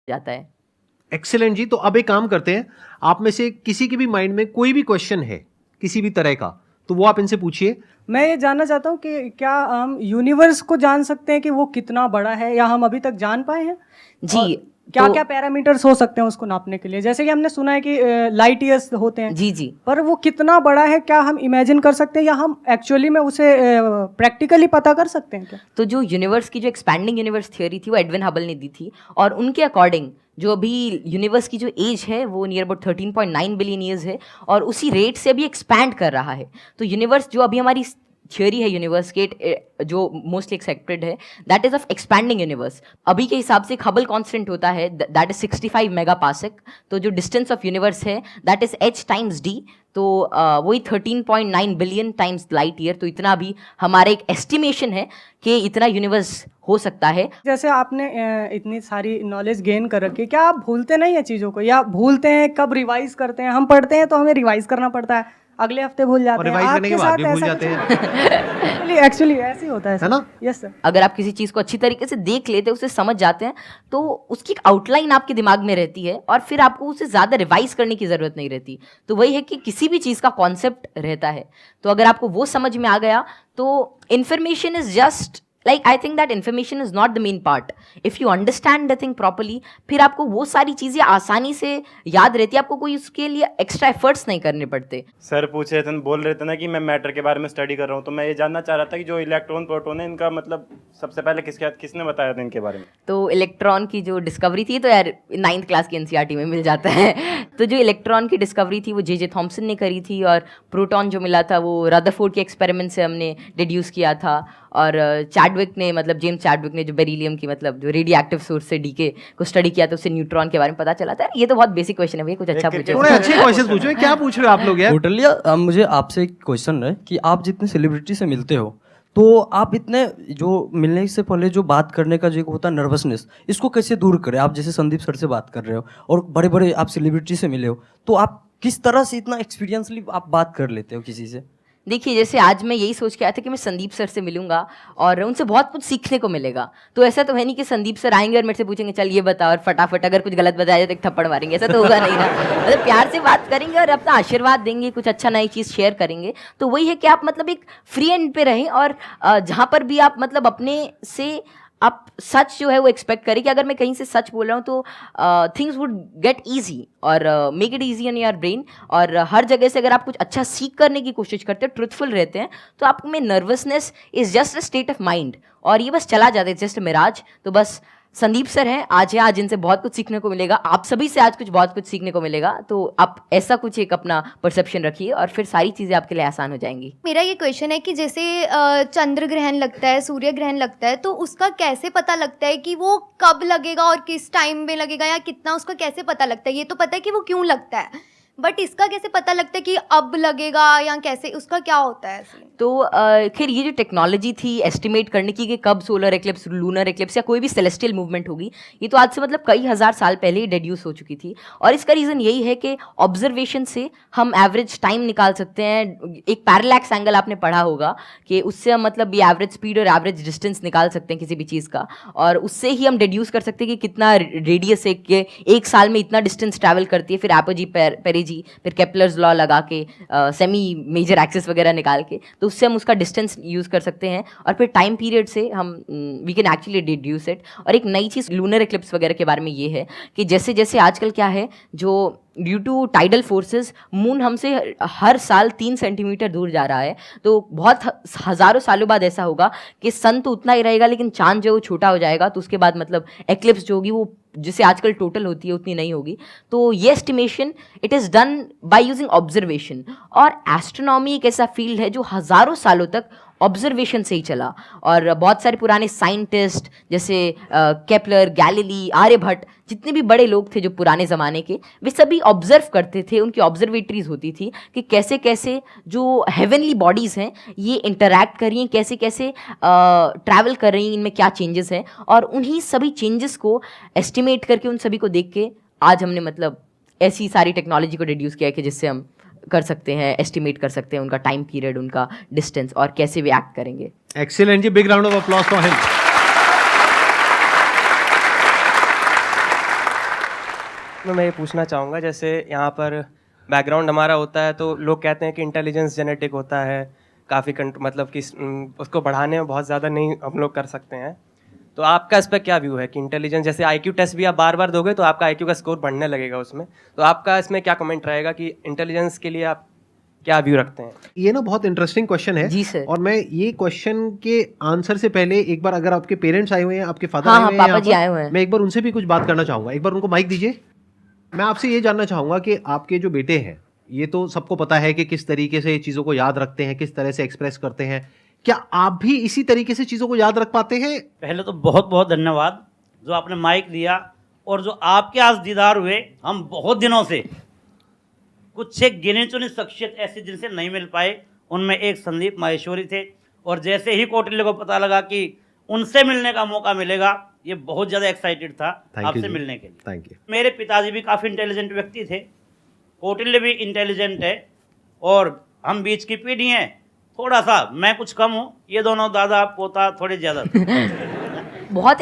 जाता है। एक्सीलेंट जी। तो अब एक काम करते हैं, आप में से किसी के भी माइंड में कोई भी क्वेश्चन है किसी भी तरह का, तो वो आप इनसे पूछिए। मैं ये जानना चाहता हूँ कि क्या हम यूनिवर्स को जान सकते हैं कि वो कितना बड़ा है, या हम अभी तक जान पाए हैं? जी, क्या तो क्या पैरामीटर्स हो सकते हैं उसको नापने के लिए? जैसे कि हमने सुना है कि लाइट ईयर्स होते हैं, जी, जी। पर वो कितना बड़ा है, क्या हम इमेजिन कर सकते हैं, या हम एक्चुअली में उसे प्रैक्टिकली पता कर सकते हैं क्या? तो जो यूनिवर्स की जो एक्सपैंडिंग यूनिवर्स थ्योरी थी वो एडविन हबल ने दी थी, और उनके अकॉर्डिंग जो अभी यूनिवर्स की जो एज है वो नियर अबाउट 13.9 बिलियन ईयर्स है, और उसी रेट से अभी एक्सपैंड कर रहा है। तो यूनिवर्स जो अभी हमारी थ्योरी है यूनिवर्स के, जो मोस्टली एक्सेप्टेड है, that is of expanding universe. अभी के हिसाब से हबल कांस्टेंट होता है दैट इज 65 मेगापास्क। तो जो डिस्टेंस ऑफ यूनिवर्स है that is h times d, तो वही 13.9 बिलियन टाइम्स लाइट ईयर। तो इतना भी हमारा एक एस्टिमेशन है कि इतना यूनिवर्स हो सकता है। जैसे आपने इतनी सारी नॉलेज गेन कर रखी है, क्या आप भूलते नहीं है चीज़ों को, या भूलते हैं? कब रिवाइज करते हैं? हम पढ़ते हैं तो हमें रिवाइज करना पड़ता है, अगले हफ्ते भूल जाते हैं, रिवाइज करने के बाद भी भूल जाते हैं। एक्चुअली ऐसे ही होता है ना? Yes sir. अगर आप किसी चीज़ को अच्छी तरीके से देख लेते हैं, उसे समझ जाते हैं, तो उसकी एक आउटलाइन आपके दिमाग में रहती है, और फिर आपको उसे ज़्यादा रिवाइज करने की ज़रूरत नहीं रहती। तो वही है कि किसी भी चीज़ का कॉन्सेप्ट रहता है, तो अगर आपको वो समझ में आ गया तो information is just like, I think that information is not the main part. If you understand the thing properly, फिर आपको वो सारी चीज़ें आसानी से याद रहती है, आपको कोई उसके लिए एक्स्ट्रा एफर्ट्स नहीं करने पड़ते। सर पूछ रहे थे, बोल रहे थे ना कि मैं मैटर के बारे में स्टडी कर रहा हूँ, तो मैं ये जानना चाह रहा था कि जो इलेक्ट्रॉन प्रोटॉन है इनका मतलब सबसे पहले किसने बताया था इनके बारे में? तो इलेक्ट्रॉन की जो डिस्कवरी थी, तो यार 9th क्लास की एनसीईआरटी में मिल जाता है। तो जो इलेक्ट्रॉन की डिस्कवरी थी वो जे थॉमसन ने करी थी, और प्रोटॉन जो मिला था वो रदरफोर्ड के एक्सपेरिमेंट से हमने डिड्यूस किया था। और चैडविक ने, मतलब जेम्स चैडविक ने, जो बेरिलियम की मतलब जो रेडियो एक्टिव सोर्स से डीके को स्टडी किया था, उससे न्यूट्रॉन के बारे में पता चला था। ये तो बहुत बेसिक क्वेश्चन है भैया, कुछ अच्छा पूछो। थोड़े अच्छे क्वेश्चन पूछो। क्या पूछ रहे हो आप लोग यार? टोटली। मुझे आपसे एक क्वेश्चन है कि आप जितने सेलिब्रिटी से मिलते हो, तो आप इतने जो मिलने से पहले जो बात करने का जो होता है नर्वसनेस, इसको कैसे दूर करें? आप जैसे संदीप सर से बात कर रहे हो और बड़े बड़े आप सेलिब्रिटी से मिले हो, तो आप किस तरह से इतना एक्सपीरियंसली आप बात कर लेते हो किसी से? देखिए, जैसे आज मैं यही सोच के आया था कि मैं संदीप सर से मिलूंगा और उनसे बहुत कुछ सीखने को मिलेगा। तो ऐसा तो है नहीं कि संदीप सर आएंगे और मेरे से पूछेंगे चल ये बता, और फटाफट अगर कुछ गलत बताया जाए तो एक थप्पड़ मारेंगे। ऐसा तो होगा नहीं ना। मतलब प्यार से बात करेंगे और अपना आशीर्वाद देंगे, कुछ अच्छा नई चीज़ शेयर करेंगे। तो वही है कि आप मतलब एक फ्री एंड पे रहें, और जहाँ पर भी आप मतलब अपने से आप सच जो है वो एक्सपेक्ट करें कि अगर मैं कहीं से सच बोल रहा हूँ तो थिंग्स वुड गेट ईजी, और make it easy in your brain. और हर जगह से अगर आप कुछ अच्छा सीख करने की कोशिश करते हैं, ट्रुथफुल रहते हैं, तो आप में nervousness is just a state of mind, और ये बस चला जाता है, जस्ट मिराज। तो बस संदीप सर हैं, आज इनसे बहुत कुछ सीखने को मिलेगा, आप सभी से आज बहुत कुछ सीखने को मिलेगा। तो आप ऐसा कुछ एक अपना परसेप्शन रखिए, और फिर सारी चीज़ें आपके लिए आसान हो जाएंगी। मेरा ये क्वेश्चन है कि जैसे चंद्र ग्रहण लगता है, सूर्य ग्रहण लगता है, तो उसका कैसे पता लगता है कि वो कब लगेगा और किस टाइम में लगेगा, या कितना, उसका कैसे पता लगता है? ये तो पता है कि वो क्यों लगता है, बट इसका कैसे पता लगता है कि अब लगेगा, या कैसे, उसका क्या होता है? तो खैर ये जो टेक्नोलॉजी थी एस्टिमेट करने की कि कब सोलर एक्लिप्स, लूनर एक्लिप्स या कोई भी सेलेस्टियल मूवमेंट होगी, ये तो आज से मतलब कई हज़ार साल पहले ही डेड्यूस हो चुकी थी। और इसका रीज़न यही है कि ऑब्जर्वेशन से हम एवरेज टाइम निकाल सकते हैं। एक पैरेलैक्स एंगल आपने पढ़ा होगा कि उससे हम मतलब ये एवरेज स्पीड और एवरेज डिस्टेंस निकाल सकते हैं किसी भी चीज़ का, और उससे ही हम डेड्यूस कर सकते हैं कि कितना रेडियस है, कि एक साल में इतना डिस्टेंस ट्रैवल करती है। फिर एपोजी पेरेजी, फिर केपलर्स लॉ लगा के सेमी मेजर एक्सिस वगैरह निकाल के, तो उससे हम उसका डिस्टेंस यूज़ कर सकते हैं, और फिर टाइम पीरियड से हम we can actually deduce it. और एक नई चीज़ लूनर एक्लिप्स वगैरह के बारे में ये है कि जैसे जैसे आजकल क्या है, जो due to tidal forces moon हमसे हर साल 3 सेंटीमीटर दूर जा रहा है। तो बहुत हज़ारों सालों बाद ऐसा होगा कि सन तो उतना ही रहेगा, लेकिन चांद जो छोटा हो जाएगा, तो उसके बाद मतलब एक्लिप्स जो होगी वो जिसे आजकल टोटल होती है उतनी नहीं होगी। तो ये estimation it is done by using observation. और एस्ट्रोनॉमी एक ऐसा फील्ड है जो हज़ारों सालों तक ऑब्जर्वेशन से ही चला, और बहुत सारे पुराने साइंटिस्ट जैसे केपलर, गैलीली, आर्यभट्ट, जितने भी बड़े लोग थे जो पुराने ज़माने के, वे सभी ऑब्जर्व करते थे। उनकी ऑब्जर्वेटरीज होती थी कि कैसे कैसे जो हेवनली बॉडीज़ हैं ये इंटरैक्ट कर रही हैं, कैसे कैसे ट्रैवल कर रही हैं, इनमें क्या चेंजेस हैं, और उन्हीं सभी चेंजेस को एस्टिमेट करके, उन सभी को देख के आज हमने मतलब ऐसी सारी टेक्नोलॉजी को रिड्यूस किया है कि जिससे हम कर सकते हैं, एस्टिमेट कर सकते हैं उनका टाइम पीरियड, उनका डिस्टेंस, और कैसे वे एक्ट करेंगे। एक्सीलेंट जी, big round of applause for him. में मैं ये पूछना चाहूँगा, जैसे यहाँ पर बैकग्राउंड हमारा होता है तो लोग कहते हैं कि इंटेलिजेंस जेनेटिक होता है, काफ़ी मतलब कि उसको बढ़ाने में बहुत ज़्यादा नहीं हम लोग कर सकते हैं। तो आपका इस पर क्या व्यू है कि इंटेलिजेंस, जैसे IQ टेस्ट भी आप बार बार दोगे तो आपका IQ का स्कोर बढ़ने लगेगा उसमें, तो आपका इसमें क्या कमेंट रहेगा कि इंटेलिजेंस के लिए आप क्या व्यू रखते हैं? ये ना बहुत इंटरेस्टिंग क्वेश्चन है जी सर। और मैं ये क्वेश्चन के आंसर से पहले एक बार, अगर आपके पेरेंट्स आए हुए हैं, आपके फादर हाँ, आए हाँ, हुए हैं पापा यहाँ जी पर, आए हुए हैं। मैं एक बार उनसे भी कुछ बात करना चाहूंगा। एक बार उनको माइक दीजिए। मैं आपसे ये जानना चाहूंगा कि आपके जो बेटे हैं, ये तो सबको पता है कि किस तरीके से चीज़ों को याद रखते हैं, किस तरह से एक्सप्रेस करते हैं, क्या आप भी इसी तरीके से चीज़ों को याद रख पाते हैं? पहले तो बहुत बहुत धन्यवाद जो आपने माइक दिया, और जो आपके आज दीदार हुए। हम बहुत दिनों से कुछ एक गिने चुने शख्सियत ऐसे जिनसे नहीं मिल पाए, उनमें एक संदीप माहेश्वरी थे, और जैसे ही कौटिल्य को पता लगा कि उनसे मिलने का मौका मिलेगा, ये बहुत ज़्यादा एक्साइटेड था आपसे मिलने के लिए। Thank you. मेरे पिताजी भी काफ़ी इंटेलिजेंट व्यक्ति थे, कौटिल्य भी इंटेलिजेंट है, और हम बीच की पीढ़ी हैं। थोड़ा सा मैं कुछ कम हूँ, ये दोनों दादा पोता थोड़े ज़्यादा। बहुत